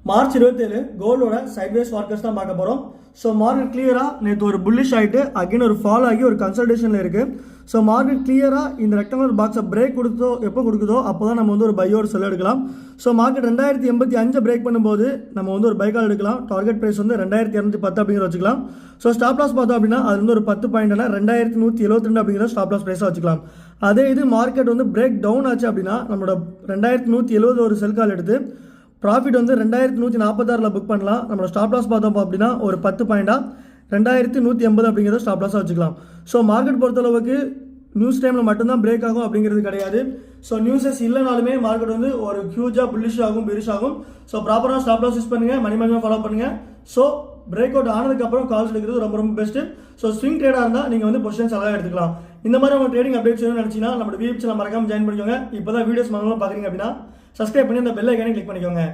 March 27 கோல்டோட sideways markets தான் பார்க்க போகிறோம். ஸோ மார்க்கெட் கிளியராக நேற்று ஒரு புல்லிஷ் ஆகிட்டு அகைன் ஒரு ஃபால் ஆகி ஒரு கன்சல்டேஷனில் இருக்குது. ஸோ மார்க்கெட் கிளியராக இந்த ரெக்டாங்குலர் பாக்ஸை பிரேக் எப்போ கொடுக்குதோ அப்போ தான் நம்ம ஒரு பை ஒரு செல் எடுக்கலாம். ஸோ மார்க்கெட் 2085 பிரேக் பண்ணும்போது நம்ம ஒரு பை கால் எடுக்கலாம். டார்கெட் ப்ரைஸ் 2210 அப்படிங்கிற வச்சுக்கலாம். ஸோ ஸ்டாப் லாஸ் பார்த்தோம் அப்படின்னா அது ஒரு 10 பாயிண்ட்னா 2172 அப்படிங்கிற ஸ்டாப் லாஸ் ப்ரைஸாக வச்சுக்கலாம். அதே இது மார்க்கெட் பிரேக் டவுன் ஆச்சு அப்படின்னா நம்மளோட 2170 ஒரு செல் கால் எடுத்து ப்ராஃபிட் 2146 புக் பண்ணலாம். நம்மளோட ஸ்டாப் லாஸ் பார்த்தோம் அப்படின்னா ஒரு 10 பாயிண்டாக 2180 அப்படிங்கிறத ஸ்டாப் லாஸாக வச்சுக்கலாம். ஸோ மார்க்கெட் பொறுத்தளவுக்கு நியூஸ் டைமில் மட்டும்தான் பிரேக் ஆகும் அப்படிங்கிறது கிடையாது. ஸோ நியூஸஸ் இல்லைனாலுமே மார்க்கெட் ஒரு ஹியூஜாக புல்லிஷ் ஆகும், பெரிஷ் ஆகும். ஸோ ப்ராப்பராக ஸ்டாப் லாஸ் யூஸ் பண்ணுங்கள், மணி மேனேஜ்மெண்ட் ஃபாலோ பண்ணுங்கள். ஸோ பிரேக் அவுட் ஆனதுக்கப்புறம் கால்ஸ் எடுக்கிறது ரொம்ப ரொம்ப பெஸ்ட்டு. ஸோ ஸ்விங் ட்ரேடாக இருந்தால் நீங்கள் பொசிஷன்ஸ் அழகாக எடுத்துக்கலாம். இந்த மாதிரி உங்கள் ட்ரேடிங் அப்டேட்ஸ் வேணும்னு நினச்சிங்கன்னா நம்ம யூடியூப் சேனல் மறக்காம ஜாயின் பண்ணிக்கோங்க. இப்போ தான் வீடியோஸ் மறக்காம பார்க்குறீங்க அப்படின்னா சப்ஸ்கிரைப் பண்ணி அந்த பெல் ஐக்கானே கிளிக் பண்ணிக்கோங்க.